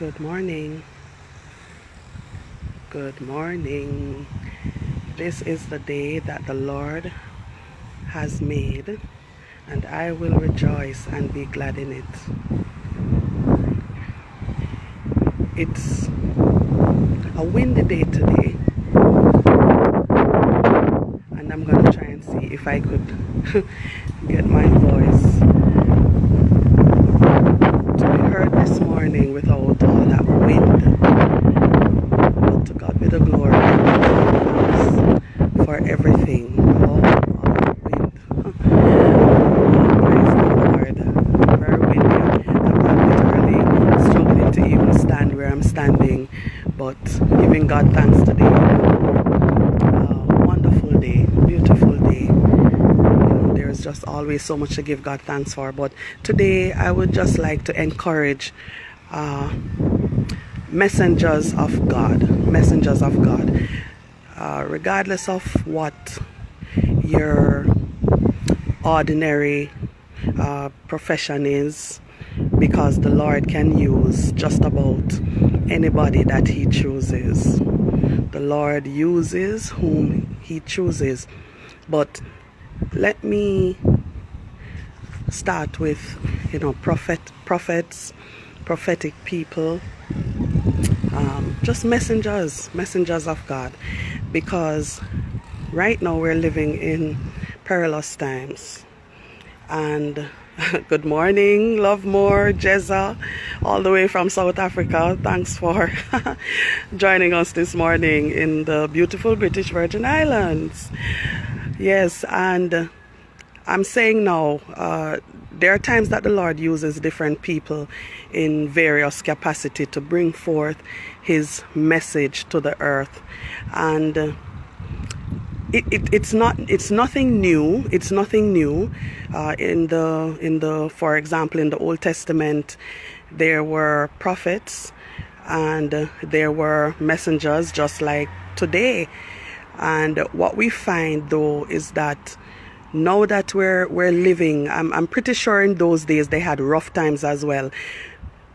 Good morning. Good morning. This is the day that the Lord has made, and I will rejoice and be glad in it. It's a windy day today, and I'm going to try and see if I could get my voice to be heard this morning without all that wind. But to God be the glory for everything. All that wind. Praise the Lord. Very windy. I'm literally struggling to even stand where I'm standing, but giving God thanks today. Wonderful day, beautiful day. There's just always so much to give God thanks for. But today I would just like to encourage messengers of God. Regardless of what your ordinary profession is, because the Lord can use just about anybody that He chooses. The Lord uses whom He chooses. But let me start with, prophets, prophetic people, just messengers of God, because right now we're living in perilous times. And good morning, Lovemore, Jezza, all the way from South Africa. Thanks for joining us this morning in the beautiful British Virgin Islands. Yes, and I'm saying now, there are times that the Lord uses different people in various capacity to bring forth His message to the earth, and it's nothing new. It's nothing new. In the for example, in the Old Testament, there were prophets and there were messengers, just like today. And what we find though is that now that we're living, I'm pretty sure in those days they had rough times as well,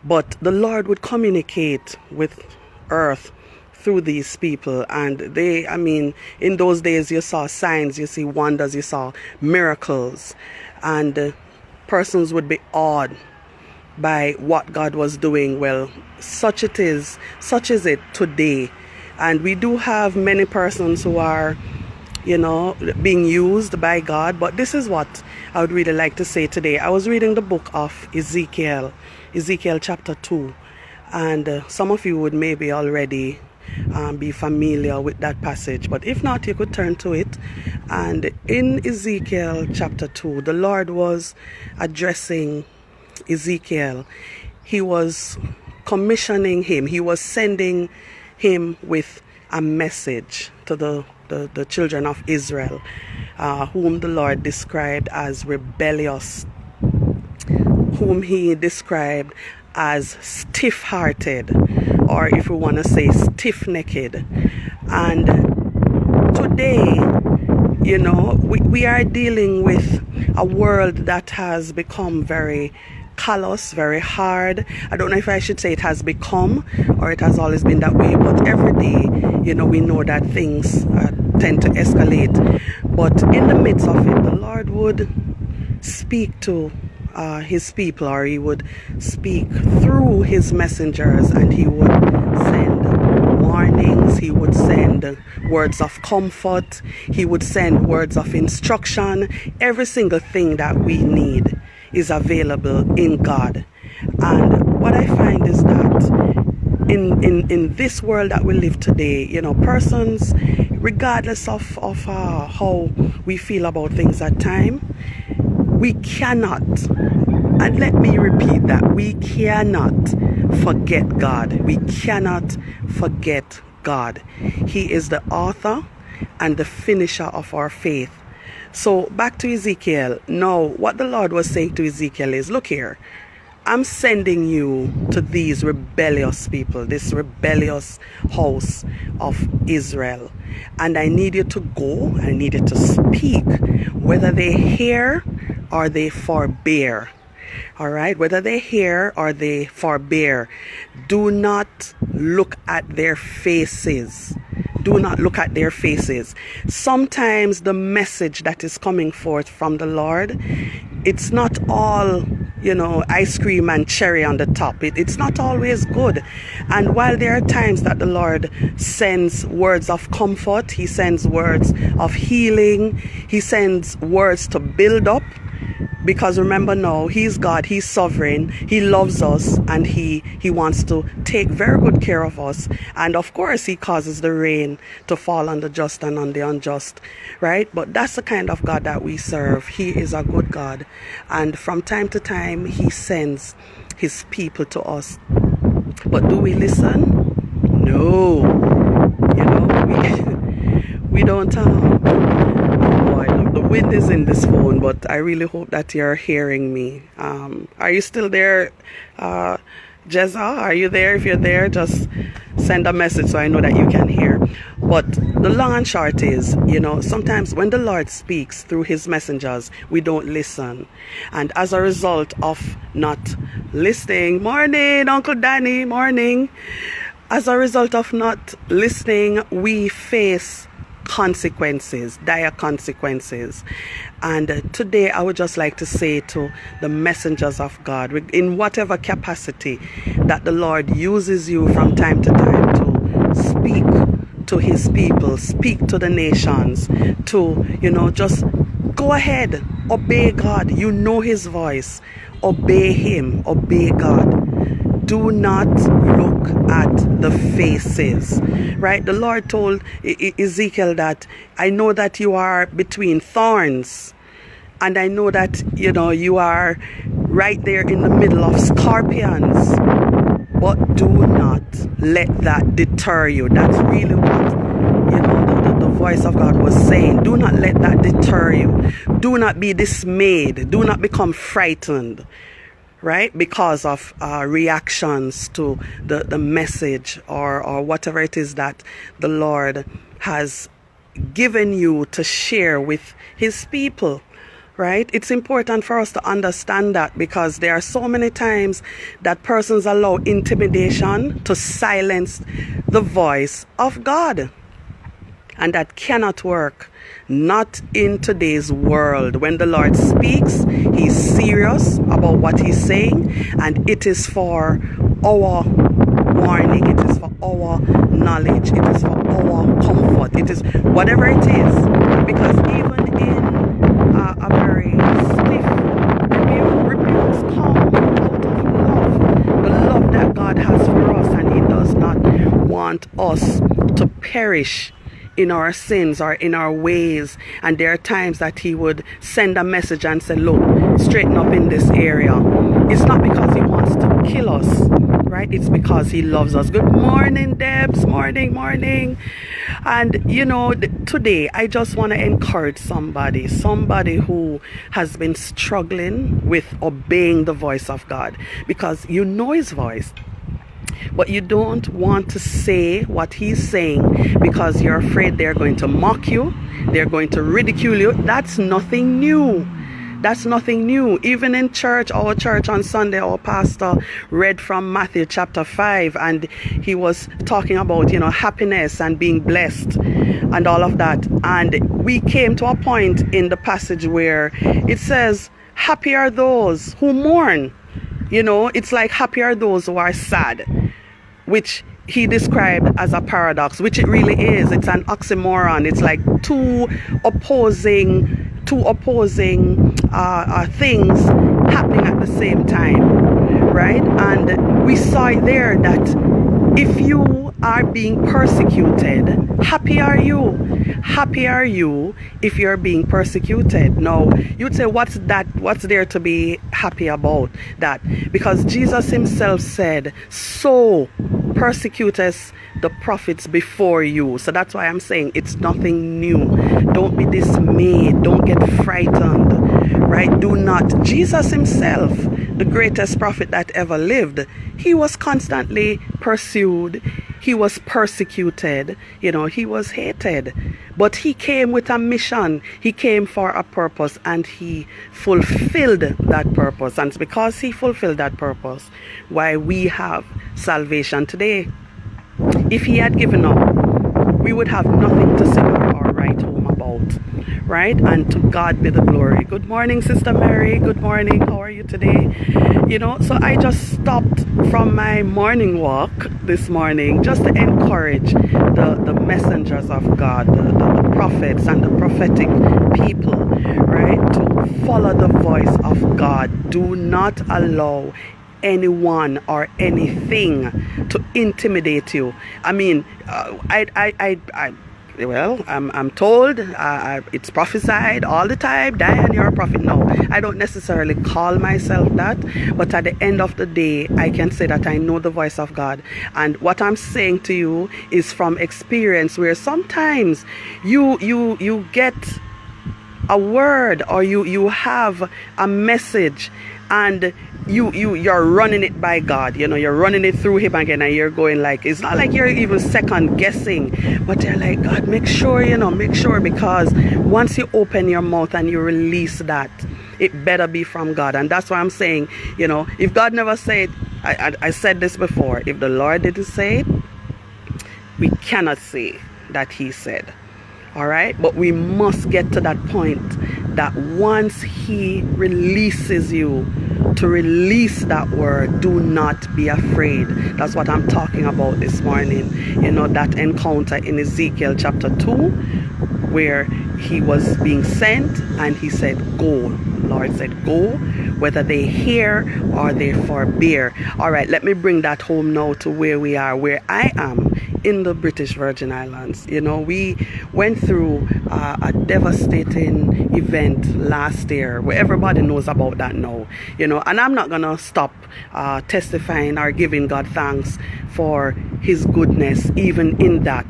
but the Lord would communicate with earth through these people. And in those days you saw signs, you see wonders, you saw miracles, and persons would be awed by what God was doing. Well, such is it today. And we do have many persons who are being used by God. But this is what I would really like to say today. I was reading the book of Ezekiel chapter 2, and some of you would maybe already be familiar with that passage, but if not, you could turn to it. And in Ezekiel chapter 2, the Lord was addressing Ezekiel. He was commissioning him. He was sending him with a message to the children of Israel, whom the Lord described as rebellious, whom He described as stiff-hearted, or if we want to say stiff-necked. And today, we are dealing with a world that has become very callous, very hard. I don't know if I should say it has become, or it has always been that way, but every day, we know that things tend to escalate. But in the midst of it, the Lord would speak to His people, or He would speak through His messengers, and He would send warnings, He would send words of comfort, He would send words of instruction. Every single thing that we need is available in God. And what I find is that in this world that we live today, persons, regardless of how we feel about things at time, we cannot, and let me repeat that, we cannot forget God. We cannot forget God. He is the author and the finisher of our faith. So back to Ezekiel. Now, what the Lord was saying to Ezekiel is, look here, I'm sending you to these rebellious people, this rebellious house of Israel. And I need you to go, I need you to speak, whether they hear or they forbear. All right, whether they hear or they forbear, do not look at their faces. Do not look at their faces. Sometimes the message that is coming forth from the Lord, it's not all, ice cream and cherry on the top. It's not always good. And while there are times that the Lord sends words of comfort, He sends words of healing, He sends words to build up. Because remember now, He's God, He's sovereign, He loves us, and He wants to take very good care of us. And of course, He causes the rain to fall on the just and on the unjust, right? But that's the kind of God that we serve. He is a good God. And from time to time, He sends His people to us. But do we listen? No. We don't. The wind is in this phone, but I really hope that you're hearing me. Are you still there, Jeza? Are you there? If you're there, just send a message so I know that you can hear. But the long and short is, sometimes when the Lord speaks through His messengers, we don't listen. And as a result of not listening, morning, Uncle Danny, morning. As a result of not listening, we face consequences, dire consequences. And today I would just like to say to the messengers of God, in whatever capacity that the Lord uses you from time to time to speak to His people, speak to the nations, to, just go ahead, obey God. You know His voice. Obey Him, obey God. Do not look at the faces, right? The Lord told Ezekiel that, I know that you are between thorns, and I know that, you are right there in the middle of scorpions, but do not let that deter you. That's really what, the voice of God was saying. Do not let that deter you. Do not be dismayed. Do not become frightened. Right? Because of reactions to the message or whatever it is that the Lord has given you to share with His people. Right? It's important for us to understand that, because there are so many times that persons allow intimidation to silence the voice of God. And that cannot work. Not in today's world. When the Lord speaks, He's serious about what He's saying, and it is for our warning, it is for our knowledge, it is for our comfort, it is whatever it is. Because even in a very stiff rebukes come out of love, the love that God has for us, and He does not want us to perish in our sins or in our ways. And there are times that He would send a message and say, look, straighten up in this area. It's not because He wants to kill us, right? It's because He loves us. Good morning, Debs. Morning. And today I just want to encourage somebody who has been struggling with obeying the voice of God, because you know His voice, but you don't want to say what He's saying because you're afraid they're going to mock you, they're going to ridicule you. That's nothing new. That's nothing new. Even in church, our church on Sunday, our pastor read from Matthew chapter 5, and he was talking about, happiness and being blessed and all of that. And we came to a point in the passage where it says, happy are those who mourn. It's like happy are those who are sad, which he described as a paradox, which it really is. It's an oxymoron. It's like two opposing things happening at the same time, right? And we saw it there that if you are being persecuted, happy are you. Happy are you if you're being persecuted. Now, you'd say, what's there to be happy about that? Because Jesus Himself said, so persecutest the prophets before you. So that's why I'm saying it's nothing new. Don't be dismayed. Don't get frightened, right? Do not. Jesus Himself, the greatest prophet that ever lived, He was constantly pursued. He was persecuted. He was hated. But he came with a mission. He came for a purpose, and he fulfilled that purpose. And it's because he fulfilled that purpose why we have salvation today. If he had given up, we would have nothing to sing or write home about, right? And to God be the glory. Good morning, Sister Mary. Good morning. How are you today? You know, so I just stopped from my morning walk this morning just to encourage the messengers of God, the prophets and the prophetic people, right? To follow the voice of God. Do not allow anyone or anything to intimidate you. I mean, I'm told it's prophesied all the time, Diane, you're a prophet. No, I don't necessarily call myself that, but at the end of the day, I can say that I know the voice of God. And what I'm saying to you is from experience, where sometimes you get a word, or you have a message, and you're running it by God. You know, you're running it through him again, and you're going like, it's not like you're even second guessing, but you're like, God, make sure, because once you open your mouth and you release that, it better be from God. And that's why I'm saying, if God never said, I said this before, if the Lord didn't say it, we cannot say that he said. All right, but we must get to that point that once he releases you to release that word, do not be afraid. That's what I'm talking about this morning. That encounter in Ezekiel chapter 2, where he was being sent and he said, go. The Lord said, go, whether they hear or they forbear. All right, let me bring that home now to where we are, where I am in the British Virgin Islands. We went through a devastating event last year, where everybody knows about that now, and I'm not gonna stop testifying or giving God thanks for his goodness even in that.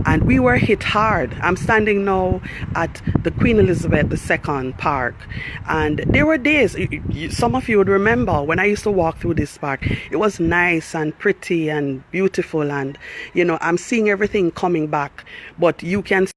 And we were hit hard. I'm standing now at the Queen Elizabeth II Park, and there were days, some of you would remember when I used to walk through this park, it was nice and pretty and beautiful, and I'm seeing everything coming back, but you can